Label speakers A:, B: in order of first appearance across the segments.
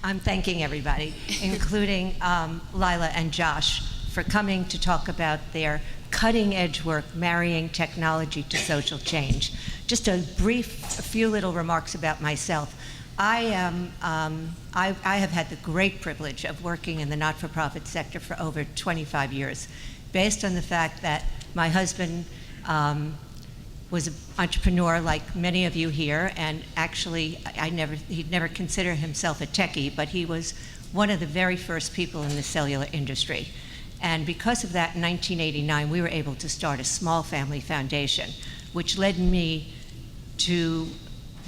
A: I'm thanking everybody, including Lila and Josh, for coming to talk about their cutting-edge work, marrying technology to social change. Just a few little remarks about myself. I have had the great privilege of working in the not-for-profit sector for over 25 years, based on the fact that my husband was an entrepreneur like many of you here, and actually he'd never considered himself a techie, but he was one of the very first people in the cellular industry. And because of that, in 1989, we were able to start a small family foundation, which led me to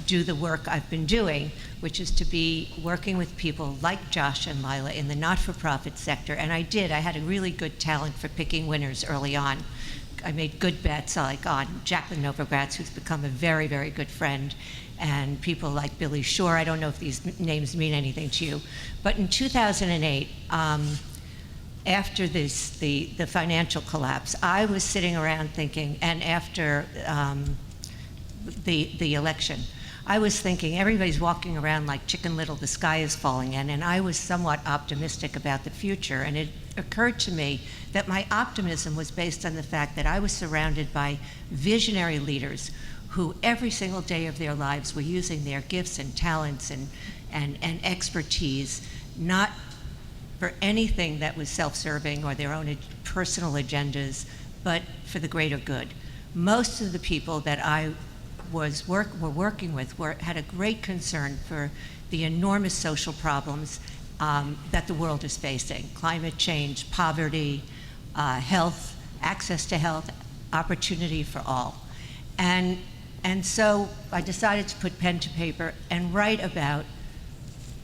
A: do the work I've been doing, which is to be working with people like Josh and Lila in the not-for-profit sector. And I had a really good talent for picking winners early on. I made good bets like on Jacqueline Novogratz, who's become a very, very good friend, and people like Billy Shore. I don't know if these names mean anything to you. But in 2008, after the financial collapse, I was sitting around thinking, and after the election, I was thinking everybody's walking around like Chicken Little, the sky is falling in, and I was somewhat optimistic about the future. And it occurred to me that my optimism was based on the fact that I was surrounded by visionary leaders who every single day of their lives were using their gifts and talents and expertise, not for anything that was self-serving or their own personal agendas, but for the greater good. Most of the people that I were working with had a great concern for the enormous social problems that the world is facing: climate change, poverty, health, access to health, opportunity for all. And so I decided to put pen to paper and write about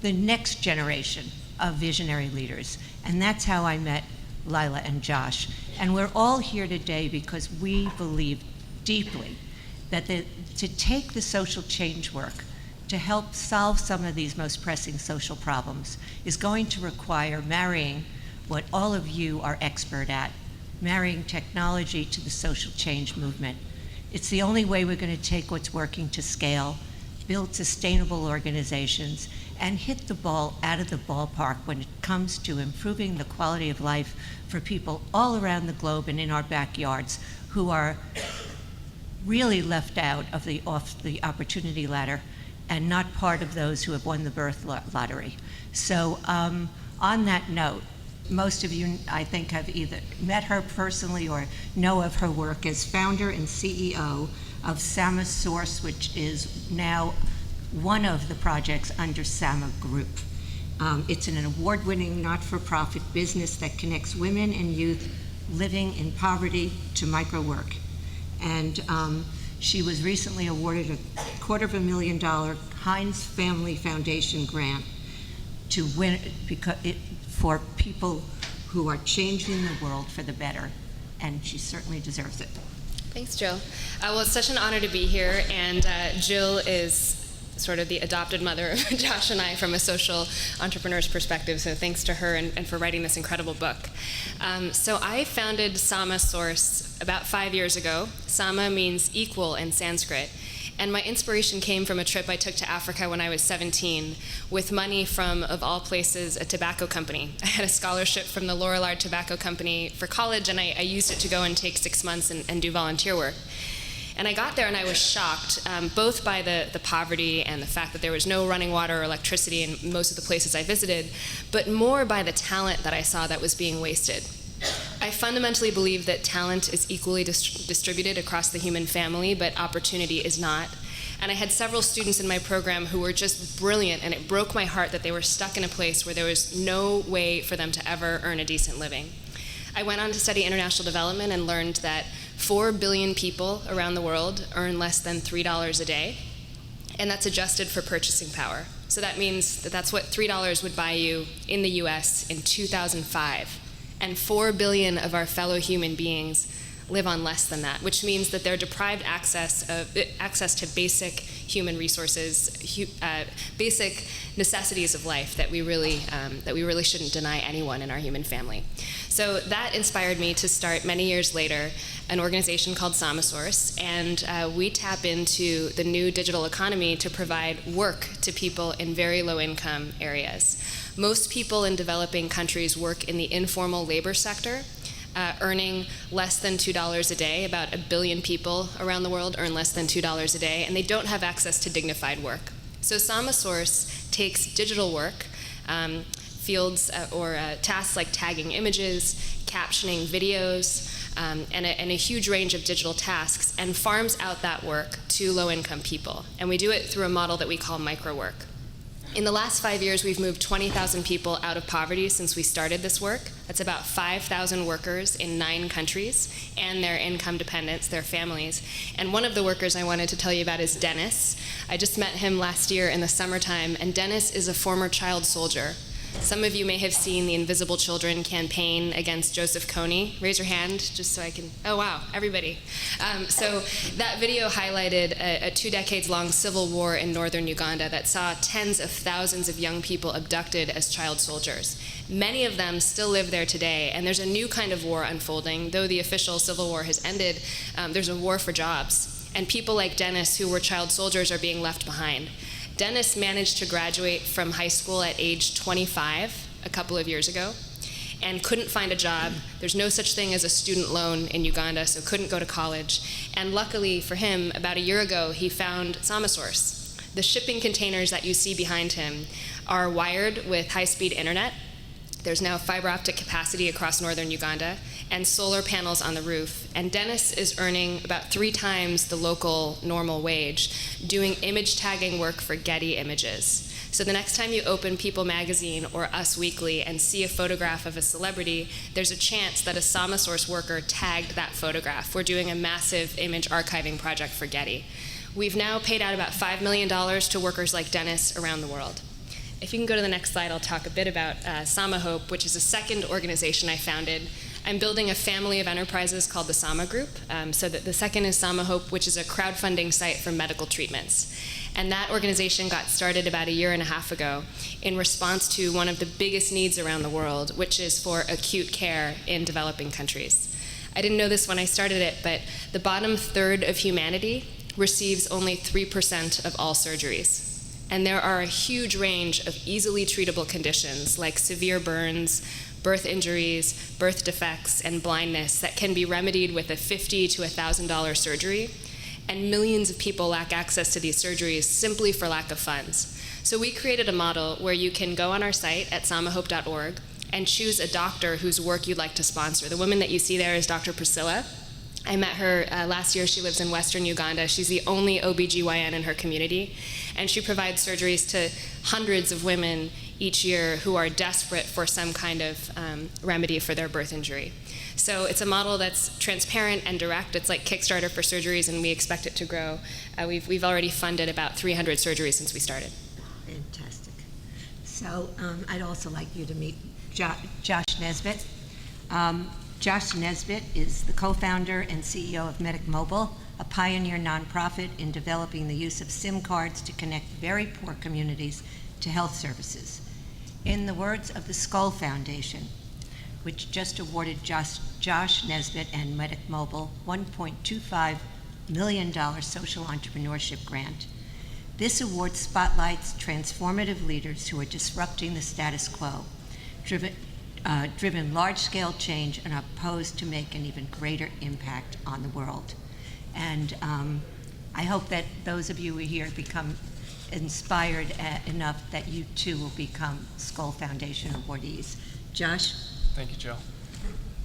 A: the next generation of visionary leaders. And that's how I met Lila and Josh. And we're all here today because we believe deeply that to take the social change work to help solve some of these most pressing social problems is going to require marrying what all of you are expert at, marrying technology to the social change movement. It's the only way we're going to take what's working to scale, build sustainable organizations, and hit the ball out of the ballpark when it comes to improving the quality of life for people all around the globe and in our backyards who are really left out of off the opportunity ladder and not part of those who have won the birth lottery. So on that note, most of you, I think, have either met her personally or know of her work as founder and CEO of Sama Source, which is now one of the projects under Sama Group. It's an award-winning not-for-profit business that connects women and youth living in poverty to micro-work. And she was recently awarded a $250,000 Heinz Family Foundation grant to win for people who are changing the world for the better, and she certainly deserves it.
B: Thanks, Jill. Well, it's such an honor to be here, and Jill is sort of the adopted mother of Josh and I from a social entrepreneur's perspective, so thanks to her and for writing this incredible book. So I founded Sama Source about 5 years ago. Sama means equal in Sanskrit, and my inspiration came from a trip I took to Africa when I was 17 with money from, of all places, a tobacco company. I had a scholarship from the Lorillard Tobacco Company for college, and I used it to go and take 6 months and do volunteer work. And I got there and I was shocked, both by the poverty and the fact that there was no running water or electricity in most of the places I visited, but more by the talent that I saw that was being wasted. I fundamentally believe that talent is equally distributed across the human family, but opportunity is not. And I had several students in my program who were just brilliant, and it broke my heart that they were stuck in a place where there was no way for them to ever earn a decent living. I went on to study international development and learned that 4 billion people around the world earn less than $3 a day, and that's adjusted for purchasing power. So that means that that's what $3 would buy you in the US in 2005. And 4 billion of our fellow human beings live on less than that, which means that they're deprived access to basic human resources, basic necessities of life that we really shouldn't deny anyone in our human family. So that inspired me to start many years later an organization called SamaSource, and we tap into the new digital economy to provide work to people in very low-income areas. Most people in developing countries work in the informal labor sector, earning less than $2 a day. About 1 billion people around the world earn less than $2 a day, and they don't have access to dignified work. So SamaSource takes digital work, fields or tasks like tagging images, captioning videos, and a huge range of digital tasks, and farms out that work to low-income people. And we do it through a model that we call micro-work. In the last 5 years, we've moved 20,000 people out of poverty since we started this work. That's about 5,000 workers in 9 countries and their income dependents, their families. And one of the workers I wanted to tell you about is Dennis. I just met him last year in the summertime, and Dennis is a former child soldier. Some of you may have seen the Invisible Children campaign against Joseph Kony. Raise your hand just so I can, oh wow, everybody. So that video highlighted a 2 decades long civil war in northern Uganda that saw tens of thousands of young people abducted as child soldiers. Many of them still live there today, and there's a new kind of war unfolding. Though the official civil war has ended, there's a war for jobs. And people like Dennis, who were child soldiers, are being left behind. Dennis managed to graduate from high school at age 25 a couple of years ago and couldn't find a job. There's no such thing as a student loan in Uganda, so couldn't go to college. And luckily for him, about a year ago, he found SamaSource. The shipping containers that you see behind him are wired with high-speed internet. There's now fiber optic capacity across northern Uganda and solar panels on the roof. And Dennis is earning about 3 times the local normal wage doing image tagging work for Getty Images. So the next time you open People Magazine or Us Weekly and see a photograph of a celebrity, there's a chance that a SamaSource worker tagged that photograph. We're doing a massive image archiving project for Getty. We've now paid out about $5 million to workers like Dennis around the world. If you can go to the next slide, I'll talk a bit about SamaHope, which is a second organization I founded. I'm building a family of enterprises called the Sama Group. So that the second is SamaHope, which is a crowdfunding site for medical treatments. And that organization got started about 1.5 years ago in response to one of the biggest needs around the world, which is for acute care in developing countries. I didn't know this when I started it, but the bottom third of humanity receives only 3% of all surgeries. And there are a huge range of easily treatable conditions like severe burns, birth injuries, birth defects, and blindness that can be remedied with a $50 to $1,000 surgery. And millions of people lack access to these surgeries simply for lack of funds. So we created a model where you can go on our site at samahope.org and choose a doctor whose work you'd like to sponsor. The woman that you see there is Dr. Priscilla. I met her last year. She lives in western Uganda. She's the only OBGYN in her community. And she provides surgeries to hundreds of women each year who are desperate for some kind of remedy for their birth injury. So it's a model that's transparent and direct. It's like Kickstarter for surgeries, and we expect it to grow. We've already funded about 300 surgeries since we started.
A: Fantastic. So I'd also like you to meet Josh Nesbitt. Josh Nesbitt is the co-founder and CEO of Medic Mobile, a pioneer nonprofit in developing the use of SIM cards to connect very poor communities to health services. In the words of the Skull Foundation, which just awarded Josh Nesbitt and Medic Mobile $1.25 million social entrepreneurship grant, this award spotlights transformative leaders who are disrupting the status quo, driven large-scale change and are posed to make an even greater impact on the world. And I hope that those of you who are here become inspired enough that you too will become Skull Foundation awardees. Josh?
C: Thank you, Jill.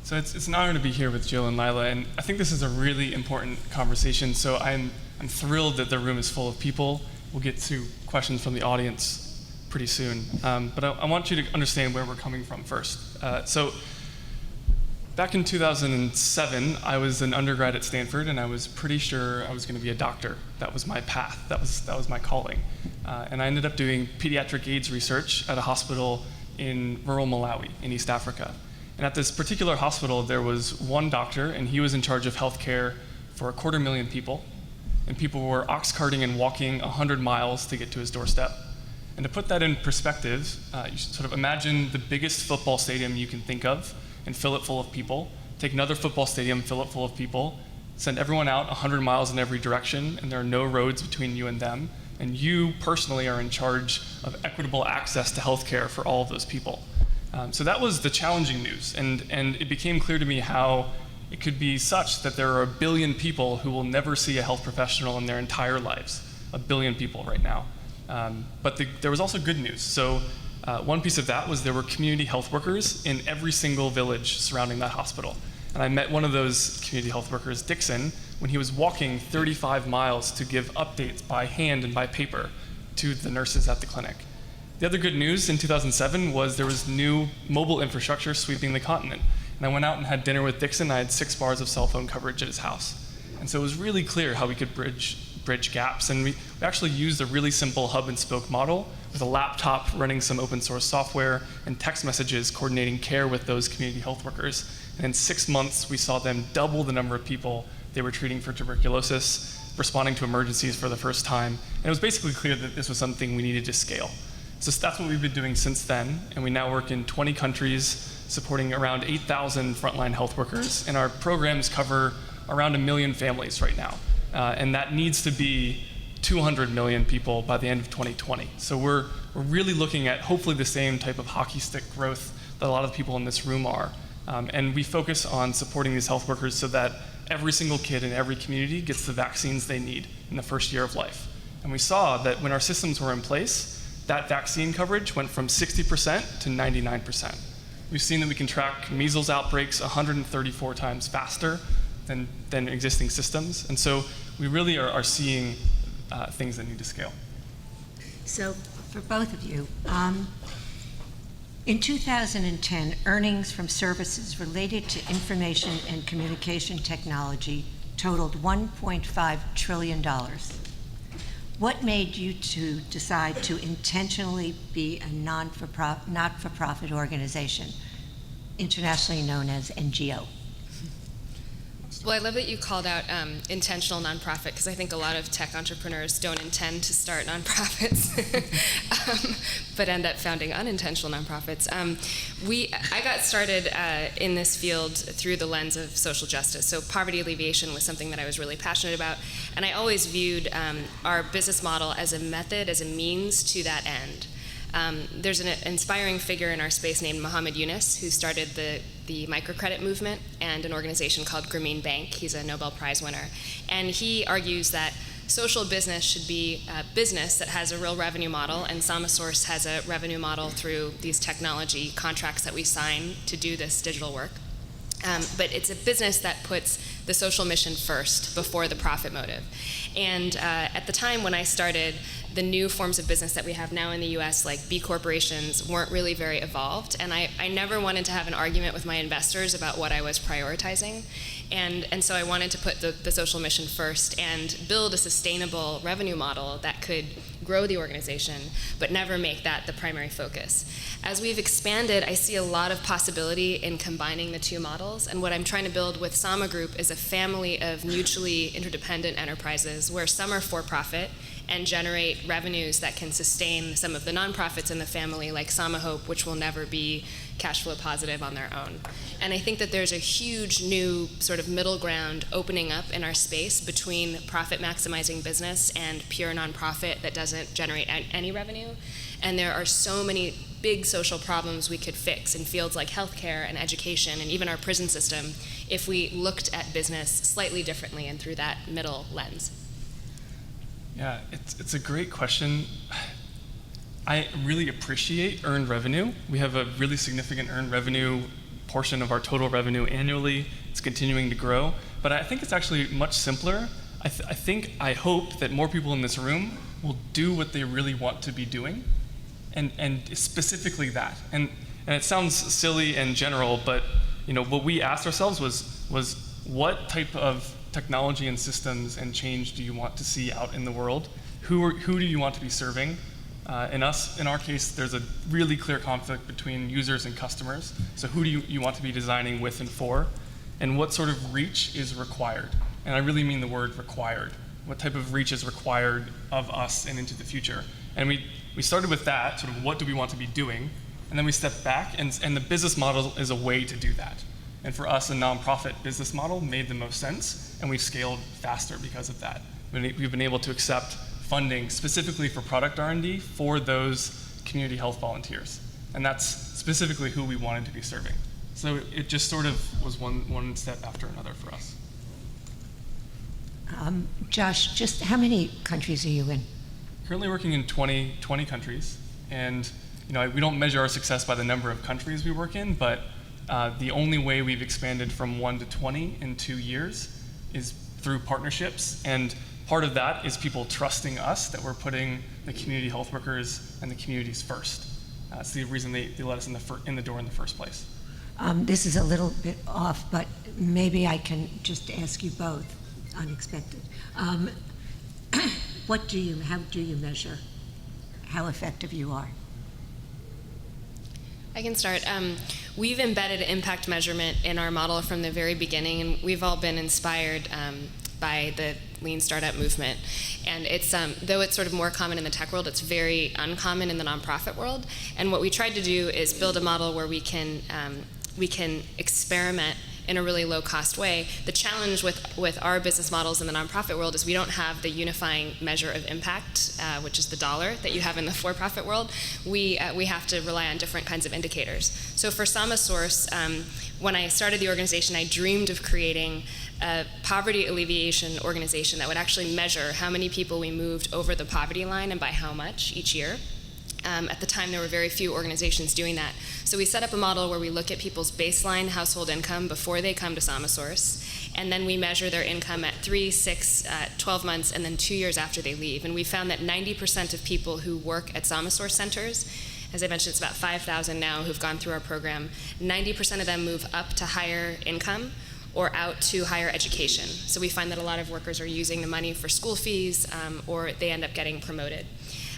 C: So it's an honor to be here with Jill and Lila, and I think this is a really important conversation, so I'm thrilled that the room is full of people. We'll get to questions from the audience pretty soon, but I want you to understand where we're coming from first. So back in 2007, I was an undergrad at Stanford, and I was pretty sure I was going to be a doctor. That was my path. That was my calling. And I ended up doing pediatric AIDS research at a hospital in rural Malawi in East Africa. And at this particular hospital, there was one doctor, and he was in charge of healthcare for 250,000 people. And people were ox carting and walking 100 miles to get to his doorstep. And to put that in perspective, you should sort of imagine the biggest football stadium you can think of and fill it full of people. Take another football stadium, fill it full of people, send everyone out 100 miles in every direction, and there are no roads between you and them. And you personally are in charge of equitable access to healthcare for all of those people. So that was the challenging news. And it became clear to me how it could be such that there are 1 billion people who will never see a health professional in their entire lives. 1 billion people right now. But there was also good news. So one piece of that was there were community health workers in every single village surrounding that hospital. And I met one of those community health workers, Dixon, when he was walking 35 miles to give updates by hand and by paper to the nurses at the clinic. The other good news in 2007 was there was new mobile infrastructure sweeping the continent. And I went out and had dinner with Dixon. I had 6 bars of cell phone coverage at his house. And so it was really clear how we could bridge gaps. And we actually used a really simple hub and spoke model with a laptop running some open source software and text messages coordinating care with those community health workers. And in 6 months, we saw them double the number of people they were treating for tuberculosis, responding to emergencies for the first time. And it was basically clear that this was something we needed to scale. So that's what we've been doing since then. And we now work in 20 countries, supporting around 8,000 frontline health workers. And our programs cover around 1 million families right now. And that needs to be 200 million people by the end of 2020. So we're really looking at hopefully the same type of hockey stick growth that a lot of people in this room are. And we focus on supporting these health workers so that every single kid in every community gets the vaccines they need in the first year of life. And we saw that when our systems were in place, that vaccine coverage went from 60% to 99%. We've seen that we can track measles outbreaks 134 times faster than existing systems. And so we really are seeing things that need to scale.
A: So for both of you, in 2010, earnings from services related to information and communication technology totaled $1.5 trillion. What made you two decide to intentionally be a not-for-profit organization, internationally known as NGO?
B: Well, I love that you called out intentional nonprofit, because I think a lot of tech entrepreneurs don't intend to start nonprofits, but end up founding unintentional nonprofits. I got started in this field through the lens of social justice. So poverty alleviation was something that I was really passionate about, and I always viewed our business model as a method, as a means to that end. There's an inspiring figure in our space named Muhammad Yunus, who started the microcredit movement and an organization called Grameen Bank. He's a Nobel Prize winner. And he argues that social business should be a business that has a real revenue model, and Samasource has a revenue model through these technology contracts that we sign to do this digital work. But it's a business that puts the social mission first before the profit motive. And at the time when I started, the new forms of business that we have now in the US, like B corporations, weren't really very evolved. And I never wanted to have an argument with my investors about what I was prioritizing. And so I wanted to put the social mission first and build a sustainable revenue model that could grow the organization, but never make that the primary focus. As we've expanded, I see a lot of possibility in combining the two models. And what I'm trying to build with Sama Group is a family of mutually interdependent enterprises where some are for-profit and generate revenues that can sustain some of the nonprofits in the family, like Sama Hope, which will never be cash flow positive on their own. And I think that there's a huge new sort of middle ground opening up in our space between profit maximizing business and pure nonprofit that doesn't generate any revenue. And there are so many big social problems we could fix in fields like healthcare and education and even our prison system if we looked at business slightly differently and through that middle lens.
C: Yeah, it's a great question. I really appreciate earned revenue. We have a really significant earned revenue portion of our total revenue annually. It's continuing to grow, but I think it's actually much simpler. I hope that more people in this room will do what they really want to be doing, and specifically that. And it sounds silly and general, but what we asked ourselves was what type of technology and systems and change do you want to see out in the world? Who do you want to be serving? In our case, there's a really clear conflict between users and customers. So who do you want to be designing with and for? And what sort of reach is required? And I really mean the word required. What type of reach is required of us and into the future? And we started with that, sort of what do we want to be doing? And then we stepped back, and the business model is a way to do that. And for us, a nonprofit business model made the most sense, and we've scaled faster because of that. We've been able to accept funding specifically for product R&D for those community health volunteers. And that's specifically who we wanted to be serving. So it just sort of was one step after another for us.
A: Josh, just how many countries are you in?
C: Currently working in 20 countries. And we don't measure our success by the number of countries we work in, but the only way we've expanded from 1 to 20 in 2 years is through partnerships. And part of that is people trusting us that we're putting the community health workers and the communities first. That's the reason they let us in the door in the first place.
A: This is a little bit off, but maybe I can just ask you both, unexpected. How do you measure how effective you are?
B: I can start. We've embedded impact measurement in our model from the very beginning, and we've all been inspired by the lean startup movement. And it's though it's sort of more common in the tech world, it's very uncommon in the nonprofit world. And what we tried to do is build a model where we can experiment in a really low-cost way. The challenge with our business models in the nonprofit world is we don't have the unifying measure of impact, which is the dollar that you have in the for-profit world. We have to rely on different kinds of indicators. So for SamaSource, when I started the organization, I dreamed of creating a poverty alleviation organization that would actually measure how many people we moved over the poverty line and by how much each year. At the time, there were very few organizations doing that. So we set up a model where we look at people's baseline household income before they come to SamaSource, and then we measure their income at 3, 6, 12 months, and then 2 years after they leave. And we found that 90% of people who work at SamaSource centers, as I mentioned, it's about 5,000 now who've gone through our program, 90% of them move up to higher income or out to higher education. So we find that a lot of workers are using the money for school fees, or they end up getting promoted.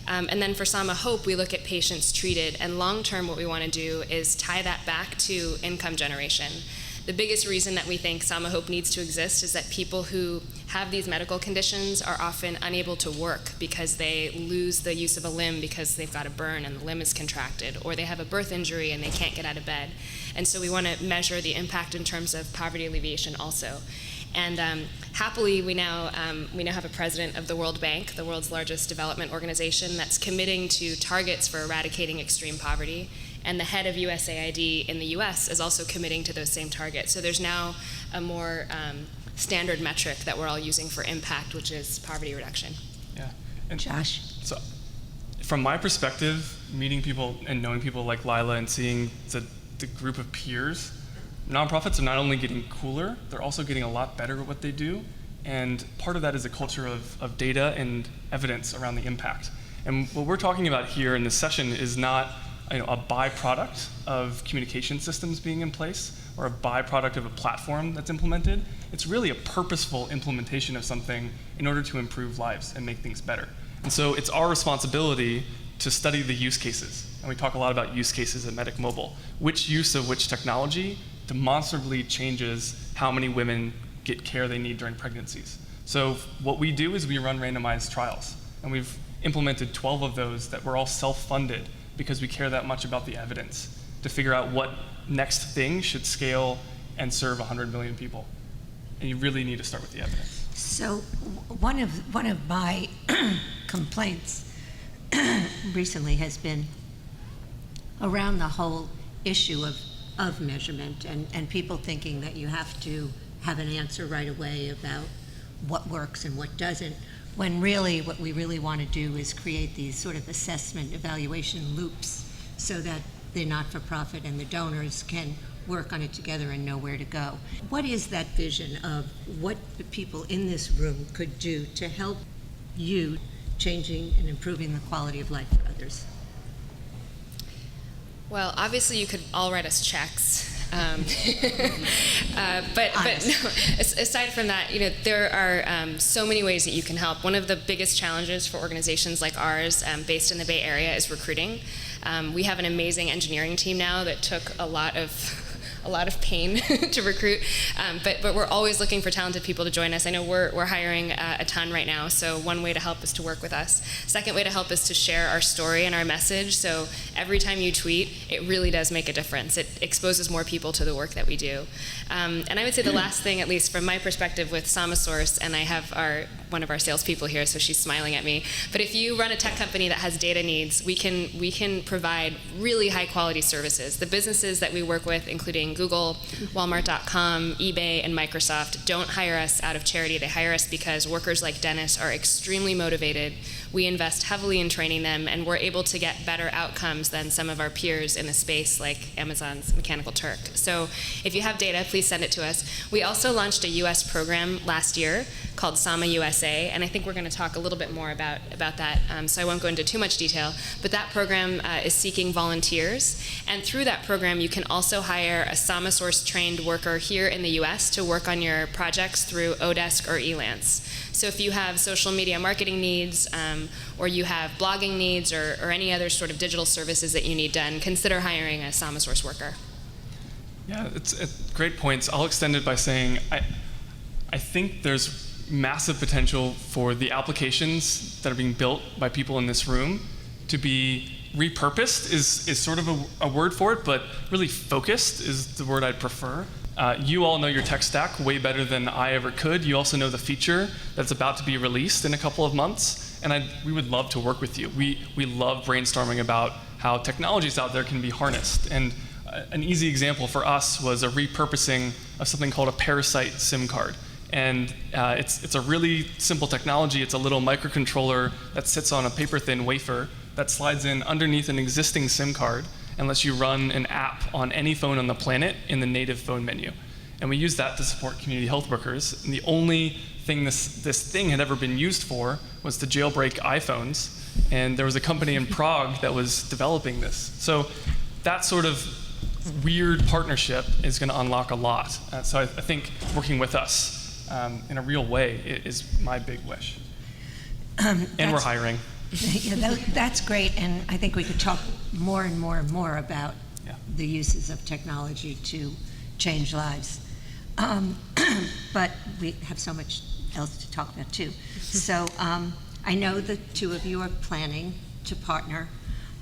B: And then for Sama Hope, we look at patients treated, and long-term what we want to do is tie that back to income generation. The biggest reason that we think Sama Hope needs to exist is that people who have these medical conditions are often unable to work because they lose the use of a limb because they've got a burn and the limb is contracted, or they have a birth injury and they can't get out of bed. And so we want to measure the impact in terms of poverty alleviation also. And happily, we now have a president of the World Bank, the world's largest development organization, that's committing to targets for eradicating extreme poverty. And the head of USAID in the US is also committing to those same targets. So there's now a more standard metric that we're all using for impact, which is poverty reduction.
C: Yeah. And
A: Josh?
C: So from my perspective, meeting people and knowing people like Lila and seeing the group of peers, nonprofits are not only getting cooler, they're also getting a lot better at what they do. And part of that is a culture of data and evidence around the impact. And what we're talking about here in this session is not a byproduct of communication systems being in place or a byproduct of a platform that's implemented. It's really a purposeful implementation of something in order to improve lives and make things better. And so it's our responsibility to study the use cases. And we talk a lot about use cases at Medic Mobile. Which use of which technology demonstrably changes how many women get care they need during pregnancies. So what we do is we run randomized trials. And we've implemented 12 of those that were all self-funded because we care that much about the evidence to figure out what next thing should scale and serve 100 million people. And you really need to start with the evidence.
A: So one of my complaints recently has been around the whole issue of measurement and people thinking that you have to have an answer right away about what works and what doesn't, when really what we really want to do is create these sort of assessment evaluation loops so that the not-for-profit and the donors can work on it together and know where to go. What is that vision of what the people in this room could do to help you changing and improving the quality of life for others?
B: Well, obviously you could all write us checks But no, aside from that, there are so many ways that you can help. One of the biggest challenges for organizations like ours, based in the Bay Area, is recruiting. We have an amazing engineering team now that took a lot of pain to recruit, but we're always looking for talented people to join us. I know we're hiring a ton right now, so one way to help is to work with us. Second way to help is to share our story and our message, so every time you tweet, it really does make a difference. It exposes more people to the work that we do. And I would say the last thing, at least from my perspective with SamaSource, and I have one of our salespeople here, so she's smiling at me, but if you run a tech company that has data needs, we can provide really high quality services. The businesses that we work with, including Google, Walmart.com, eBay, and Microsoft, don't hire us out of charity. They hire us because workers like Dennis are extremely motivated. We invest heavily in training them, and we're able to get better outcomes than some of our peers in the space, like Amazon's Mechanical Turk. So if you have data, please send it to us. We also launched a US program last year called Sama USA, and I think we're going to talk a little bit more about that, so I won't go into too much detail, but that program is seeking volunteers, and through that program you can also hire a SamaSource trained worker here in the US to work on your projects through Odesk or Elance. So if you have social media marketing needs, or you have blogging needs, or any other sort of digital services that you need done, consider hiring a SamaSource worker.
C: Yeah, it's great points. I'll extend it by saying I think there's massive potential for the applications that are being built by people in this room to be repurposed is sort of a word for it, but really focused is the word I'd prefer. You all know your tech stack way better than I ever could. You also know the feature that's about to be released in a couple of months, and we would love to work with you. We love brainstorming about how technologies out there can be harnessed. And an easy example for us was a repurposing of something called a Parasite SIM card. And it's a really simple technology. It's a little microcontroller that sits on a paper-thin wafer that slides in underneath an existing SIM card and lets you run an app on any phone on the planet in the native phone menu. And we use that to support community health workers. And the only thing this thing had ever been used for was to jailbreak iPhones. And there was a company in Prague that was developing this. So that sort of weird partnership is going to unlock a lot. So I think working with us in a real way is my big wish. And we're hiring.
A: Yeah, that's great, and I think we could talk more and more and more about the uses of technology to change lives. But we have so much else to talk about too. So I know the two of you are planning to partner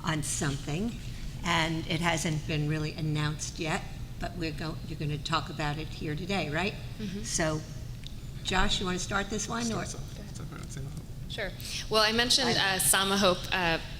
A: on something, and it hasn't been really announced yet, but you're going to talk about it here today, right? Mm-hmm. So Josh, you want to start this one? Or?
B: Sure. Well, I mentioned Sama Hope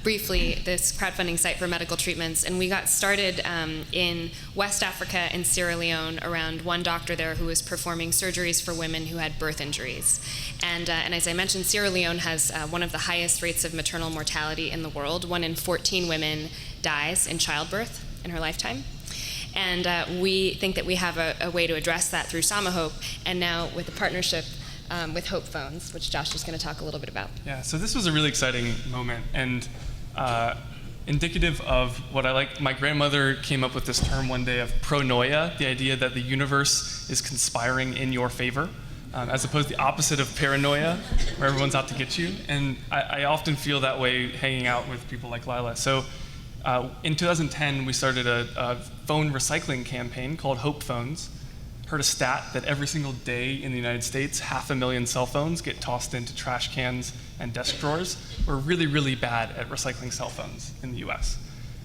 B: briefly, this crowdfunding site for medical treatments, and we got started in West Africa in Sierra Leone around one doctor there who was performing surgeries for women who had birth injuries. And as I mentioned, Sierra Leone has one of the highest rates of maternal mortality in the world. 1 in 14 women dies in childbirth in her lifetime. And we think that we have a way to address that through Sama Hope, and now with a partnership with Hope Phones, which Josh is going to talk a little bit about.
C: Yeah, so this was a really exciting moment, and indicative of what I like. My grandmother came up with this term one day of pronoia, the idea that the universe is conspiring in your favor, as opposed to the opposite of paranoia, where everyone's out to get you. And I often feel that way hanging out with people like Lila. So in 2010, we started a phone recycling campaign called Hope Phones. Heard a stat that every single day in the United States, 500,000 cell phones get tossed into trash cans and desk drawers. We're really, really bad at recycling cell phones in the US.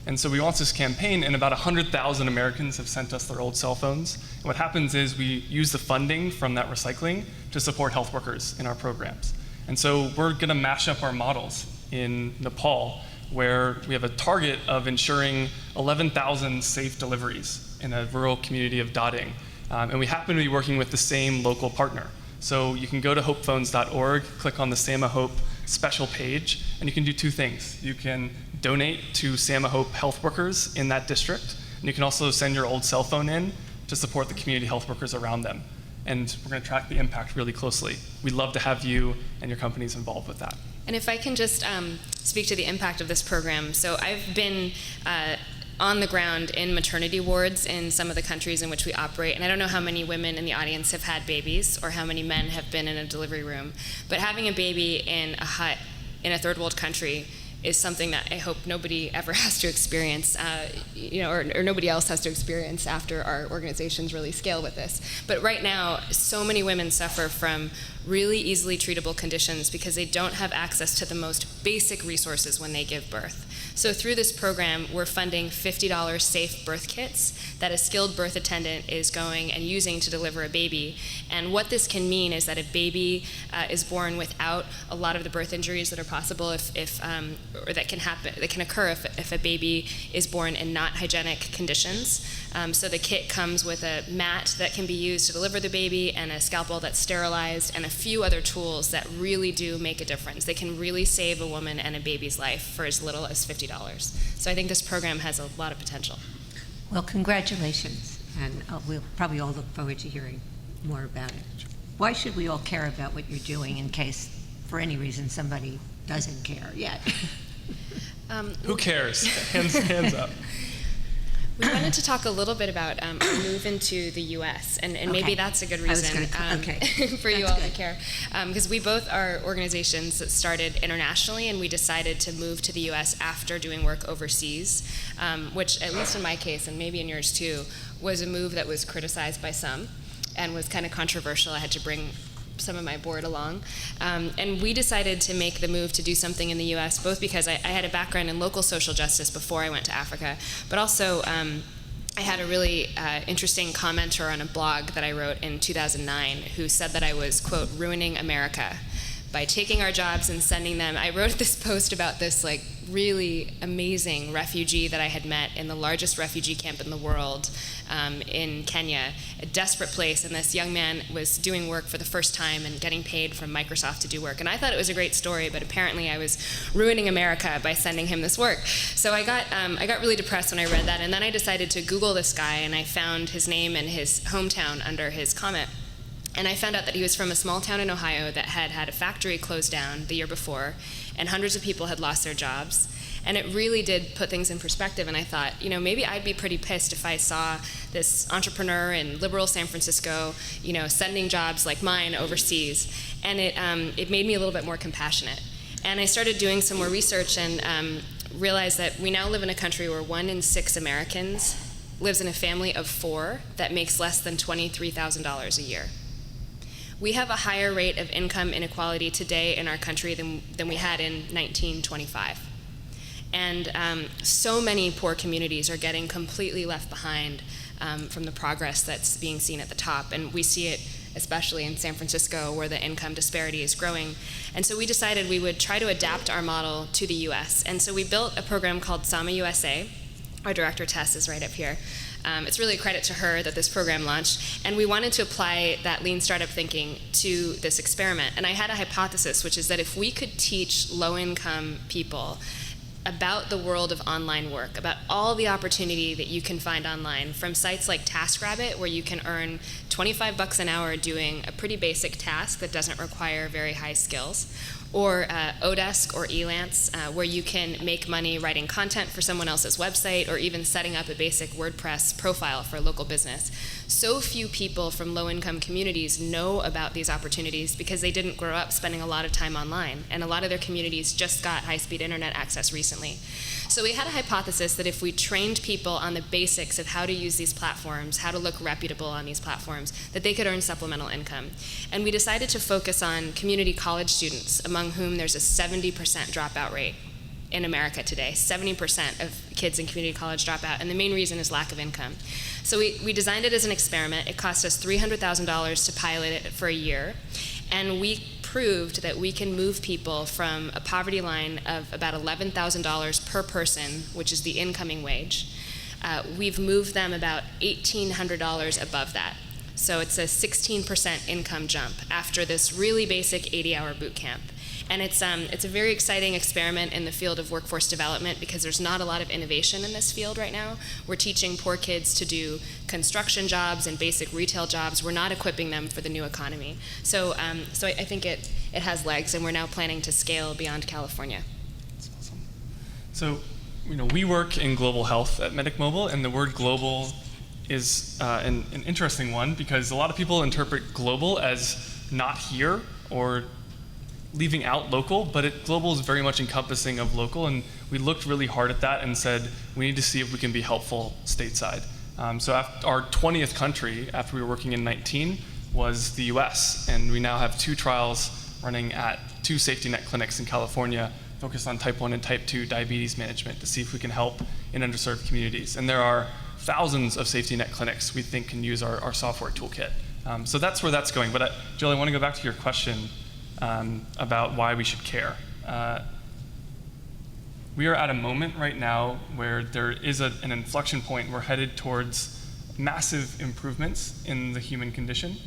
C: And so we launched this campaign, and about 100,000 Americans have sent us their old cell phones. And what happens is we use the funding from that recycling to support health workers in our programs. And so we're going to mash up our models in Nepal, where we have a target of ensuring 11,000 safe deliveries in a rural community of Dading. And we happen to be working with the same local partner. So you can go to hopephones.org, click on the Sama Hope special page, and you can do two things. You can donate to Sama Hope health workers in that district, and you can also send your old cell phone in to support the community health workers around them. And we're going to track the impact really closely. We'd love to have you and your companies involved with that.
B: And if I can just speak to the impact of this program. So I've been on the ground in maternity wards in some of the countries in which we operate. And I don't know how many women in the audience have had babies or how many men have been in a delivery room, but having a baby in a hut in a third world country is something that I hope nobody ever has to experience, or nobody else has to experience after our organizations really scale with this. But right now, so many women suffer from really easily treatable conditions because they don't have access to the most basic resources when they give birth. So through this program, we're funding $50 safe birth kits that a skilled birth attendant is going and using to deliver a baby. And what this can mean is that a baby is born without a lot of the birth injuries that are possible or that can occur if a baby is born in not hygienic conditions. So the kit comes with a mat that can be used to deliver the baby and a scalpel that's sterilized and a few other tools that really do make a difference. They can really save a woman and a baby's life for as little as $50. So I think this program has a lot of potential.
A: Well, congratulations, and we'll probably all look forward to hearing more about it. Why should we all care about what you're doing in case, for any reason, somebody doesn't care yet?
C: Who cares? Hands up.
B: We wanted to talk a little bit about our move into the U.S., and maybe that's a good reason for you all to care. Because we both are organizations that started internationally, and we decided to move to the U.S. after doing work overseas, which, at least in my case, and maybe in yours too, was a move that was criticized by some and was kind of controversial. I had to bring some of my board along. And we decided to make the move to do something in the US, both because I had a background in local social justice before I went to Africa, but also I had a really interesting commenter on a blog that I wrote in 2009 who said that I was, quote, ruining America by taking our jobs and sending them. I wrote this post about this really amazing refugee that I had met in the largest refugee camp in the world in Kenya, a desperate place, and this young man was doing work for the first time and getting paid from Microsoft to do work. And I thought it was a great story, but apparently I was ruining America by sending him this work. So I got really depressed when I read that, and then I decided to Google this guy, and I found his name and his hometown under his comment. And I found out that he was from a small town in Ohio that had had a factory closed down the year before, and hundreds of people had lost their jobs. And it really did put things in perspective, and I thought, maybe I'd be pretty pissed if I saw this entrepreneur in liberal San Francisco, sending jobs like mine overseas. And it made me a little bit more compassionate. And I started doing some more research and realized that we now live in a country where 1 in 6 Americans lives in a family of 4 that makes less than $23,000 a year. We have a higher rate of income inequality today in our country than we had in 1925. And so many poor communities are getting completely left behind from the progress that's being seen at the top. And we see it especially in San Francisco, where the income disparity is growing. And so we decided we would try to adapt our model to the US. And so we built a program called Sama USA. Our director, Tess, is right up here. It's really a credit to her that this program launched, and we wanted to apply that lean startup thinking to this experiment. And I had a hypothesis, which is that if we could teach low-income people about the world of online work, about all the opportunity that you can find online, from sites like TaskRabbit, where you can earn $25 an hour doing a pretty basic task that doesn't require very high skills, or Odesk or Elance, where you can make money writing content for someone else's website or even setting up a basic WordPress profile for a local business. So few people from low-income communities know about these opportunities because they didn't grow up spending a lot of time online, and a lot of their communities just got high-speed internet access recently. So we had a hypothesis that if we trained people on the basics of how to use these platforms, how to look reputable on these platforms, that they could earn supplemental income. And we decided to focus on community college students, among whom there's a 70% dropout rate in America today. 70% of kids in community college drop out, and the main reason is lack of income. So we designed it as an experiment. It cost us $300,000 to pilot it for a year, and we proved that we can move people from a poverty line of about $11,000 per person, which is the incoming wage. We've moved them about $1,800 above that. So it's a 16% income jump after this really basic 80-hour boot camp. And it's a very exciting experiment in the field of workforce development because there's not a lot of innovation in this field right now. We're teaching poor kids to do construction jobs and basic retail jobs. We're not equipping them for the new economy. So I think it has legs, and we're now planning to scale beyond California.
C: That's awesome. So we work in global health at Medic Mobile, and the word global is an interesting one because a lot of people interpret global as not here or leaving out local, but global is very much encompassing of local, and we looked really hard at that and said we need to see if we can be helpful stateside. So our 20th country, after we were working in 19, was the US, and we now have 2 trials running at 2 safety net clinics in California focused on type 1 and type 2 diabetes management to see if we can help in underserved communities. And there are thousands of safety net clinics we think can use our software toolkit. So that's where that's going. But Jill, I want to go back to your question about why we should care. We are at a moment right now where there is an inflection point. We're headed towards massive improvements in the human condition.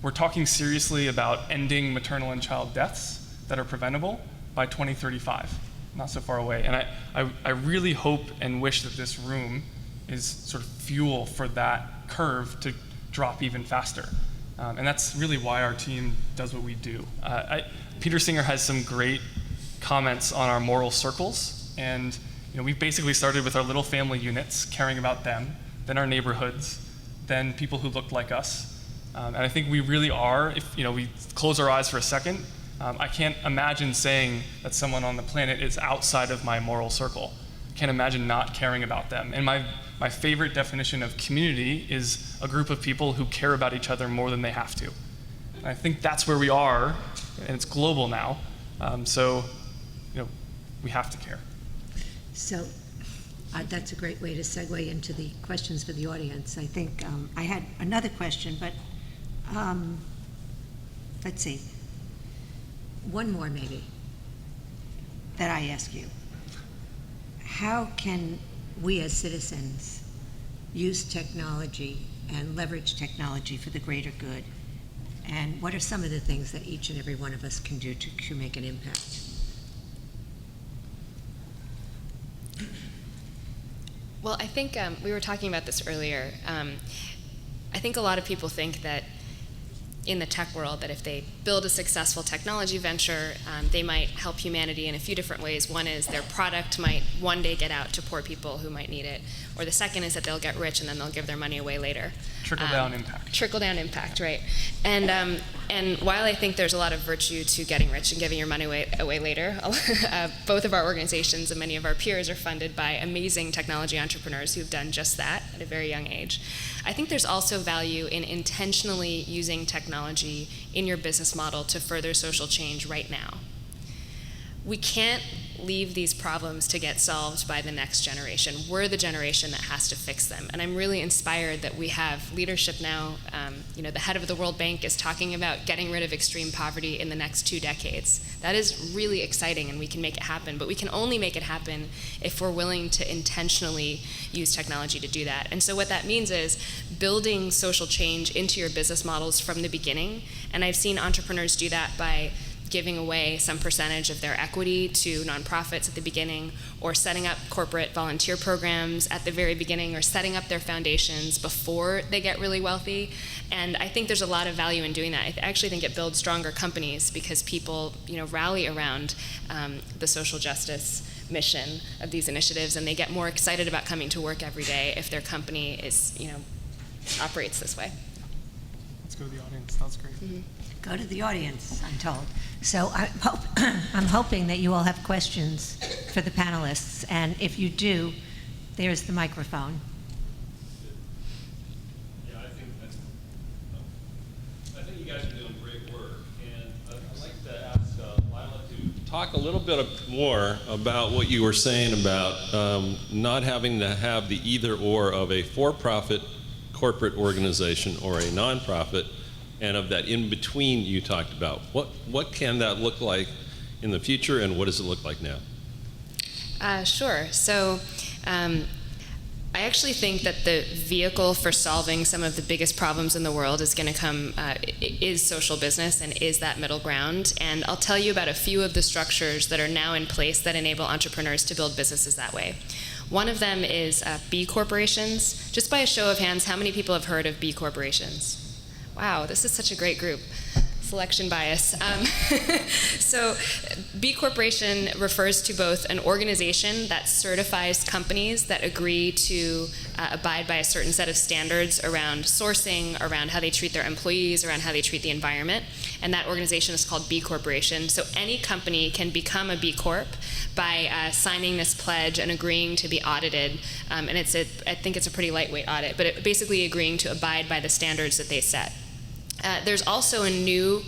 C: We're talking seriously about ending maternal and child deaths that are preventable by 2035, not so far away. And I really hope and wish that this room is sort of fuel for that curve to drop even faster. And that's really why our team does what we do. Peter Singer has some great comments on our moral circles, and we basically started with our little family units, caring about them, then our neighborhoods, then people who looked like us. And I think we really are, if we close our eyes for a second, I can't imagine saying that someone on the planet is outside of my moral circle. I can't imagine not caring about them. And my favorite definition of community is a group of people who care about each other more than they have to. And I think that's where we are, and it's global now. So we have to care.
A: So that's a great way to segue into the questions for the audience. I think I had another question, but let's see. One more maybe that I ask you. How can we as citizens use technology and leverage technology for the greater good? And what are some of the things that each and every one of us can do to make an impact?
B: Well, I think we were talking about this earlier. I think a lot of people think that in the tech world that if they build a successful technology venture, they might help humanity in a few different ways. One is their product might one day get out to poor people who might need it. Or the second is that they'll get rich and then they'll give their money away later.
C: Trickle-down impact.
B: Trickle-down impact, right. And while I think there's a lot of virtue to getting rich and giving your money away later, both of our organizations and many of our peers are funded by amazing technology entrepreneurs who've done just that at a very young age. I think there's also value in intentionally using technology in your business model to further social change right now. We can't leave these problems to get solved by the next generation. We're the generation that has to fix them. And I'm really inspired that we have leadership now. The head of the World Bank is talking about getting rid of extreme poverty in the next 2 decades. That is really exciting, and we can make it happen. But we can only make it happen if we're willing to intentionally use technology to do that. And so what that means is building social change into your business models from the beginning. And I've seen entrepreneurs do that by giving away some percentage of their equity to nonprofits at the beginning, or setting up corporate volunteer programs at the very beginning, or setting up their foundations before they get really wealthy. And I think there's a lot of value in doing that. I actually think it builds stronger companies because people, rally around the social justice mission of these initiatives, and they get more excited about coming to work every day if their company is, operates this way.
C: Let's go to the audience. That was great.
B: Mm-hmm.
A: Go to the audience, I'm told. So I'm hoping that you all have questions for the panelists, and if you do, there's the microphone.
D: Yeah, I think you guys are doing great work, and I'd like to ask Lila to talk a little bit more about what you were saying about not having to have the either or of a for-profit corporate organization or a nonprofit, and of that in between you talked about. What can that look like in the future, and what does it look like now?
B: Sure. So I actually think that the vehicle for solving some of the biggest problems in the world is going to come, is social business, and is that middle ground. And I'll tell you about a few of the structures that are now in place that enable entrepreneurs to build businesses that way. One of them is B corporations. Just by a show of hands, how many people have heard of B corporations? Wow, this is such a great group. It's selection bias. So B Corporation refers to both an organization that certifies companies that agree to abide by a certain set of standards around sourcing, around how they treat their employees, around how they treat the environment, and that organization is called B Corporation. So any company can become a B Corp by signing this pledge and agreeing to be audited, and I think it's a pretty lightweight audit, but basically agreeing to abide by the standards that they set. There's also a new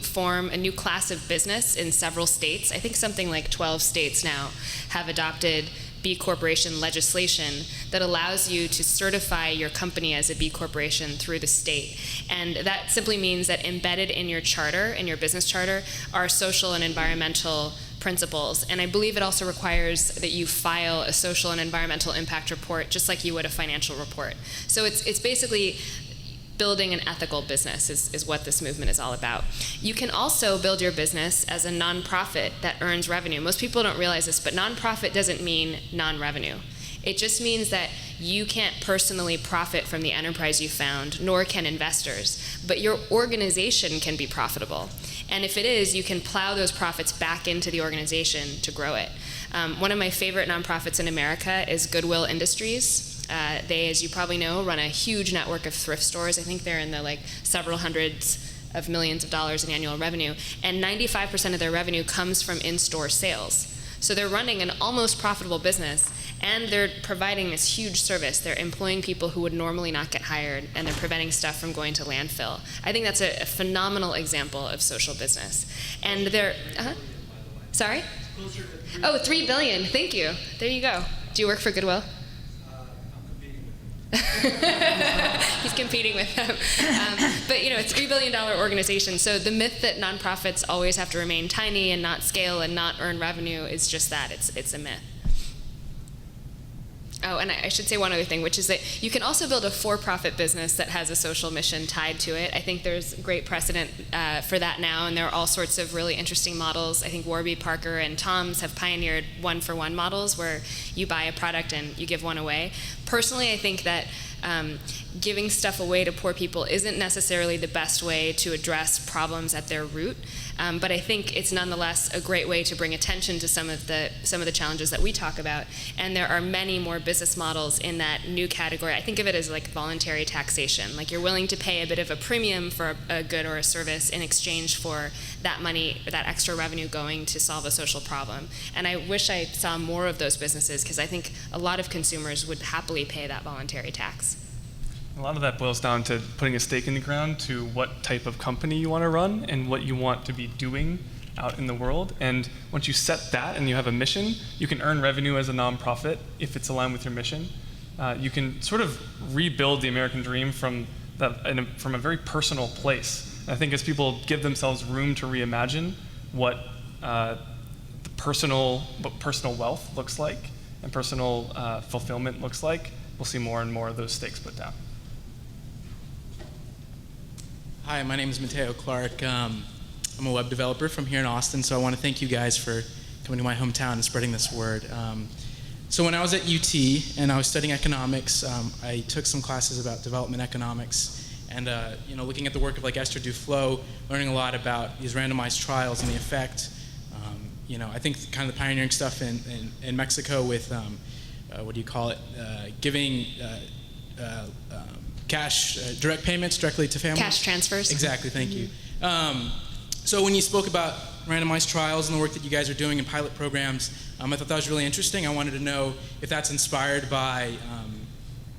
B: class of business in several states. I think something like 12 states now have adopted B Corporation legislation that allows you to certify your company as a B Corporation through the state. And that simply means that embedded in your charter, in your business charter, are social and environmental principles. And I believe it also requires that you file a social and environmental impact report just like you would a financial report. So it's basically building an ethical business is what this movement is all about. You can also build your business as a nonprofit that earns revenue. Most people don't realize this, but nonprofit doesn't mean non-revenue. It just means that you can't personally profit from the enterprise you found, nor can investors, but your organization can be profitable. And if it is, you can plow those profits back into the organization to grow it. One of my favorite nonprofits in America is Goodwill Industries. They, as you probably know, run a huge network of thrift stores. I think they're in the several hundreds of millions of dollars in annual revenue, and 95% of their revenue comes from in-store sales. So they're running an almost profitable business, and they're providing this huge service. They're employing people who would normally not get hired, and they're preventing stuff from going to landfill. I think that's a phenomenal example of social business. And they're, sorry? Oh, $3 billion, thank you. There you go. Do you work for Goodwill? He's competing with them. But it's a $3 billion organization. So the myth that nonprofits always have to remain tiny and not scale and not earn revenue is just that. It's a myth. Oh, and I should say one other thing, which is that you can also build a for-profit business that has a social mission tied to it. I think there's great precedent for that now, and there are all sorts of really interesting models. I think Warby Parker and Tom's have pioneered one-for-one models where you buy a product and you give one away. Personally, I think that giving stuff away to poor people isn't necessarily the best way to address problems at their root. But I think it's nonetheless a great way to bring attention to some of the challenges that we talk about. And there are many more business models in that new category. I think of it as like voluntary taxation. Like you're willing to pay a bit of a premium for a good or a service in exchange for that money, that extra revenue going to solve a social problem. And I wish I saw more of those businesses because I think a lot of consumers would happily pay that voluntary tax.
C: A lot of that boils down to putting a stake in the ground to what type of company you want to run and what you want to be doing out in the world. And once you set that and you have a mission, you can earn revenue as a nonprofit if it's aligned with your mission. You can sort of rebuild the American dream from a very personal place. And I think as people give themselves room to reimagine what personal wealth looks like and personal fulfillment looks like, we'll see more and more of those stakes put down.
E: Hi, my name is Mateo Clark. I'm a web developer from here in Austin, so I want to thank you guys for coming to my hometown and spreading this word. So when I was at UT and I was studying economics, I took some classes about development economics, and looking at the work of like Esther Duflo, learning a lot about these randomized trials and the effect. I think kind of the pioneering stuff in Mexico with giving cash, direct payments directly to families.
B: Cash transfers.
E: Exactly, thank you. So when you spoke about randomized trials and the work that you guys are doing in pilot programs, I thought that was really interesting. I wanted to know if that's inspired by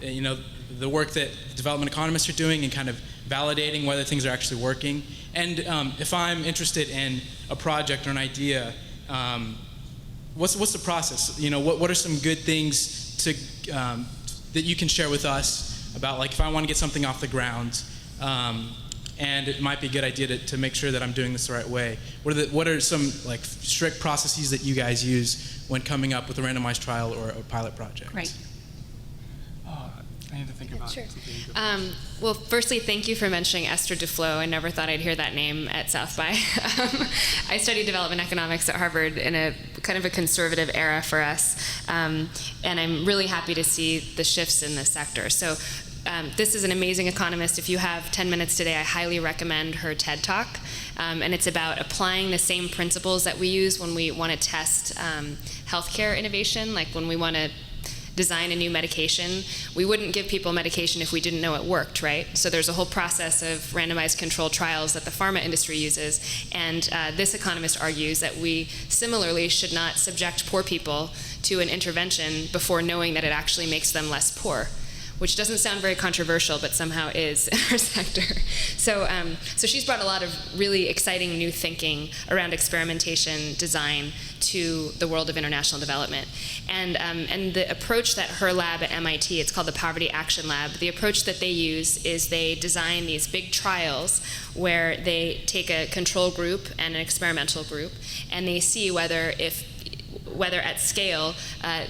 E: the work that development economists are doing and kind of validating whether things are actually working. And if I'm interested in a project or an idea, what's the process? What are some good things that you can share with us about, like, if I want to get something off the ground, and it might be a good idea to make sure that I'm doing this the right way. What are some like strict processes that you guys use when coming up with a randomized trial or a pilot project?
A: Right.
C: I need to think about
B: Sure.
C: it.
B: Well, firstly, thank you for mentioning Esther Duflo. I never thought I'd hear that name at South by. I studied development economics at Harvard in a kind of a conservative era for us, and I'm really happy to see the shifts in this sector. So this is an amazing economist. If you have 10 minutes today, I highly recommend her TED Talk. And it's about applying the same principles that we use when we want to test healthcare innovation, like when we want to design a new medication. We wouldn't give people medication if we didn't know it worked, right? So there's a whole process of randomized controlled trials that the pharma industry uses, and this economist argues that we similarly should not subject poor people to an intervention before knowing that it actually makes them less poor, which doesn't sound very controversial, but somehow is in our sector. So she's brought a lot of really exciting new thinking around experimentation design to the world of international development. And the approach that her lab at MIT, it's called the Poverty Action Lab, the approach that they use is they design these big trials where they take a control group and an experimental group, and they see whether at scale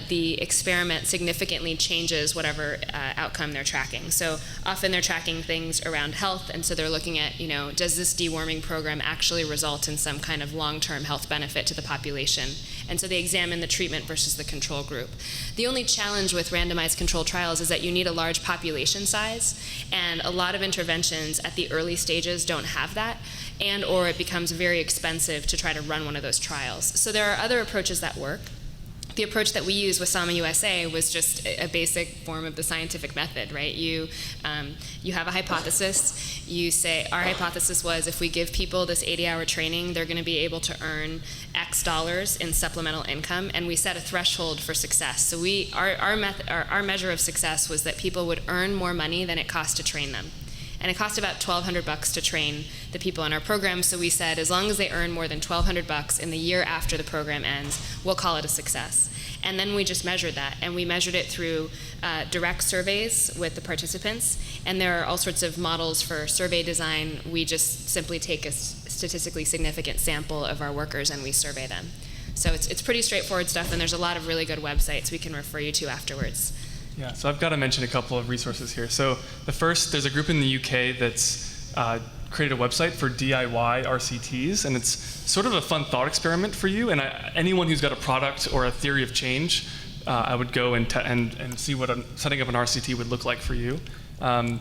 B: the experiment significantly changes whatever outcome they're tracking. So often they're tracking things around health, and so they're looking at, does this deworming program actually result in some kind of long-term health benefit to the population? And so they examine the treatment versus the control group. The only challenge with randomized controlled trials is that you need a large population size, and a lot of interventions at the early stages don't have that, and or it becomes very expensive to try to run one of those trials. So there are other approaches that work. The approach that we use with SAMA USA was just a basic form of the scientific method, right? You have a hypothesis. You say, our hypothesis was if we give people this 80-hour training, they're going to be able to earn X dollars in supplemental income, and we set a threshold for success. So our measure of success was that people would earn more money than it cost to train them. And it cost about $1,200 to train the people in our program, so we said as long as they earn more than $1,200 in the year after the program ends, we'll call it a success. And then we just measured that, and we measured it through direct surveys with the participants, and there are all sorts of models for survey design. We just simply take a statistically significant sample of our workers and we survey them. So it's pretty straightforward stuff, and there's a lot of really good websites we can refer you to afterwards.
C: Yeah, so I've got to mention a couple of resources here. So the first, there's a group in the UK that's created a website for DIY RCTs, and it's sort of a fun thought experiment for you. And anyone who's got a product or a theory of change, I would go and see what setting up an RCT would look like for you. Lila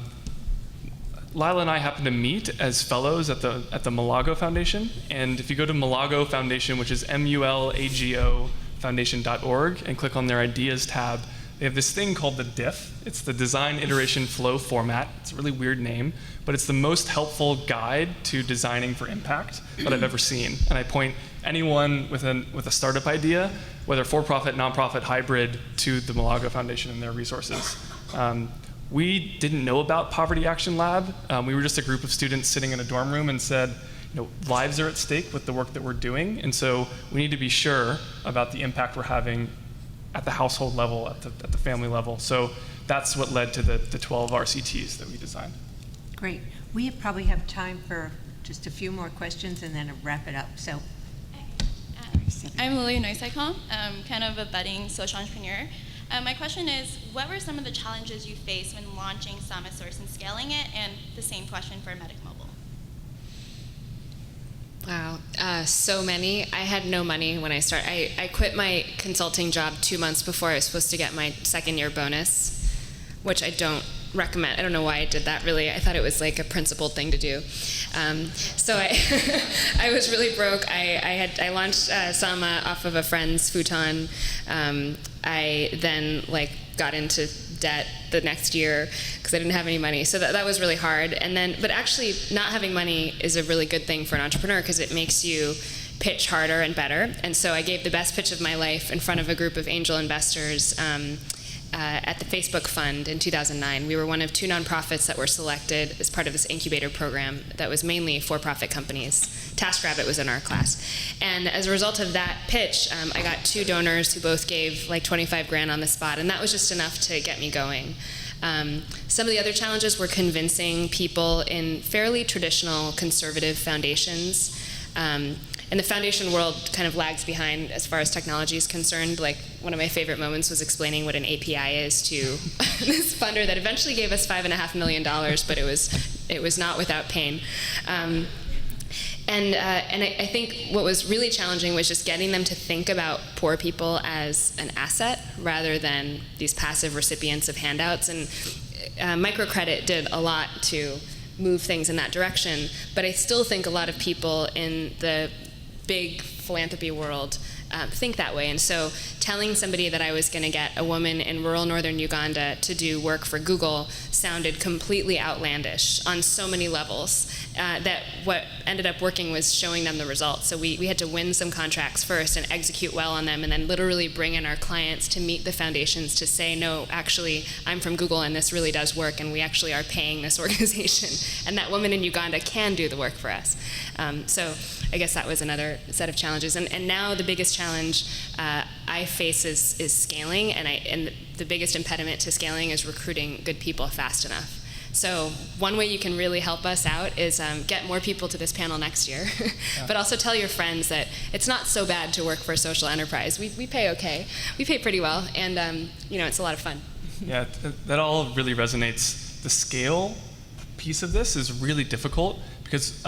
C: and I happen to meet as fellows at the Malago Foundation, and if you go to Malago Foundation, which is MULAGO foundation.org, and click on their Ideas tab, they have this thing called the DIF. It's the Design Iteration Flow Format. It's a really weird name, but it's the most helpful guide to designing for impact that I've ever seen. And I point anyone with a startup idea, whether for-profit, nonprofit, hybrid, to the Malago Foundation and their resources. We didn't know about Poverty Action Lab. We were just a group of students sitting in a dorm room and said, lives are at stake with the work that we're doing, and so we need to be sure about the impact we're having at the household level, at the family level. So that's what led to the 12 RCTs that we designed.
A: Great. We probably have time for just a few more questions and then wrap it up. So,
F: I'm Lily Noisicom. I'm kind of a budding social entrepreneur. My question is, what were some of the challenges you faced when launching Sama Source and scaling it? And the same question for Medic Mobile.
B: Wow, so many. I had no money when I started. I quit my consulting job 2 months before I was supposed to get my second-year bonus, which I don't recommend. I don't know why I did that, really. I thought it was like a principled thing to do. So I was really broke. I launched Sama off of a friend's futon. I then got into debt the next year because I didn't have any money. So that was really hard. But actually, not having money is a really good thing for an entrepreneur because it makes you pitch harder and better. And so I gave the best pitch of my life in front of a group of angel investors at the Facebook Fund in 2009. We were one of 2 nonprofits that were selected as part of this incubator program that was mainly for-profit companies. TaskRabbit was in our class. And as a result of that pitch, I got 2 donors who both gave like 25 grand on the spot, and that was just enough to get me going. Some of the other challenges were convincing people in fairly traditional conservative foundations. And the foundation world kind of lags behind as far as technology is concerned. Like, one of my favorite moments was explaining what an API is to this funder that eventually gave us $5.5 million, but it was not without pain. And I think what was really challenging was just getting them to think about poor people as an asset rather than these passive recipients of handouts. And microcredit did a lot to move things in that direction, but I still think a lot of people in the big philanthropy world think that way. And so telling somebody that I was going to get a woman in rural northern Uganda to do work for Google sounded completely outlandish on so many levels, that what ended up working was showing them the results. So we had to win some contracts first and execute well on them, and then literally bring in our clients to meet the foundations to say, no, actually, I'm from Google and this really does work, and we actually are paying this organization, and that woman in Uganda can do the work for us. So I guess that was another set of challenges. And now the biggest challenge I face is scaling, and the biggest impediment to scaling is recruiting good people fast enough. So one way you can really help us out is get more people to this panel next year, but also tell your friends that it's not so bad to work for a social enterprise. We pay okay. We pay pretty well, and it's a lot of fun.
C: Yeah, that all really resonates. The scale piece of this is really difficult because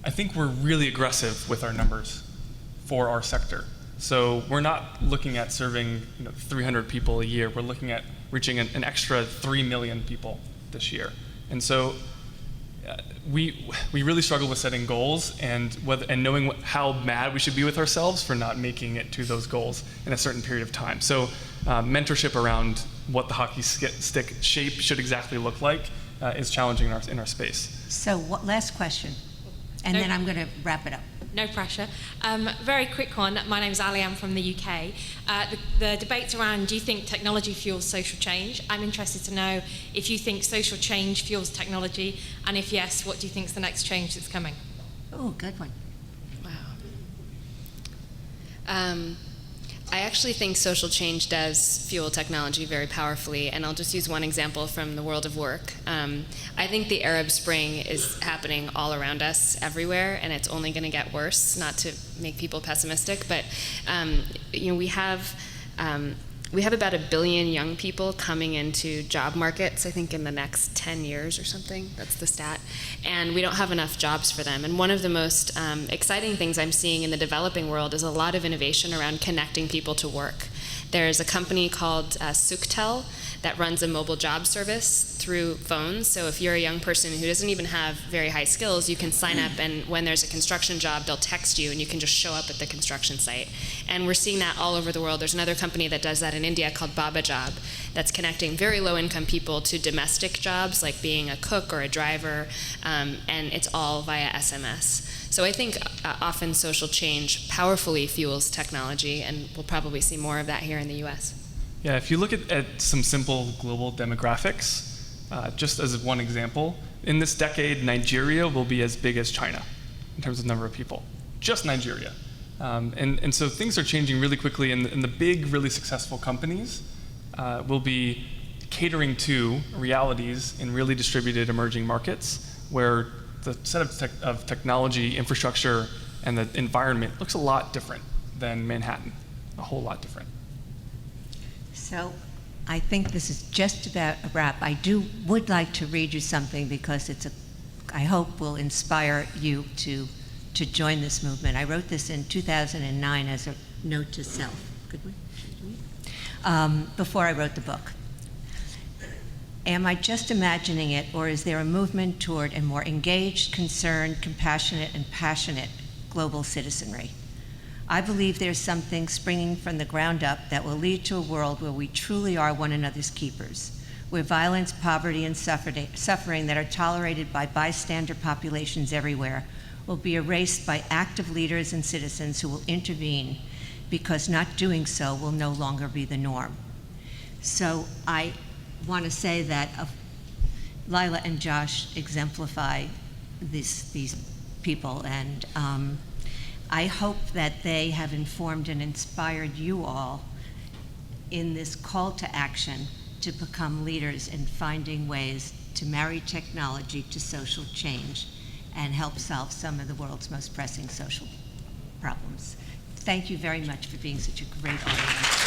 C: I think we're really aggressive with our numbers for our sector. So we're not looking at serving 300 people a year. We're looking at reaching an extra 3 million people this year. And so we really struggle with setting goals and knowing how mad we should be with ourselves for not making it to those goals in a certain period of time. So mentorship around what the hockey stick shape should exactly look like is challenging in our space.
A: So last question, and then I'm going to wrap it up.
G: No pressure. Very quick one. My name's Ali. I'm from the UK. The debate's around, do you think technology fuels social change? I'm interested to know if you think social change fuels technology, and if yes, what do you think is the next change that's coming?
A: Oh, good one.
B: Wow. I actually think social change does fuel technology very powerfully, and I'll just use one example from the world of work. I think the Arab Spring is happening all around us everywhere, and it's only going to get worse, not to make people pessimistic, but we have about 1 billion young people coming into job markets, I think, in the next 10 years or something. That's the stat. And we don't have enough jobs for them. And one of the most exciting things I'm seeing in the developing world is a lot of innovation around connecting people to work. There's a company called Suktel that runs a mobile job service through phones. So if you're a young person who doesn't even have very high skills, you can sign up, and when there's a construction job, they'll text you and you can just show up at the construction site. And we're seeing that all over the world. There's another company that does that in India called Baba Job that's connecting very low-income people to domestic jobs like being a cook or a driver, and it's all via SMS. So I think often social change powerfully fuels technology, and we'll probably see more of that here in the US.
C: Yeah, if you look at some simple global demographics, just as one example, in this decade, Nigeria will be as big as China in terms of number of people, just Nigeria. And so things are changing really quickly, and the big, really successful companies will be catering to realities in really distributed emerging markets where the set of technology, infrastructure, and the environment looks a lot different than Manhattan, a whole lot different.
A: So I think this is just about a wrap. I would like to read you something because I hope will inspire you to join this movement. I wrote this in 2009 as a note to self. Could we? Before I wrote the book. Am I just imagining it, or is there a movement toward a more engaged, concerned, compassionate, and passionate global citizenry? I believe there's something springing from the ground up that will lead to a world where we truly are one another's keepers, where violence, poverty, and suffering that are tolerated by bystander populations everywhere will be erased by active leaders and citizens who will intervene, because not doing so will no longer be the norm. So I want to say that Lila and Josh exemplify these people, and I hope that they have informed and inspired you all in this call to action to become leaders in finding ways to marry technology to social change and help solve some of the world's most pressing social problems. Thank you very much for being such a great audience.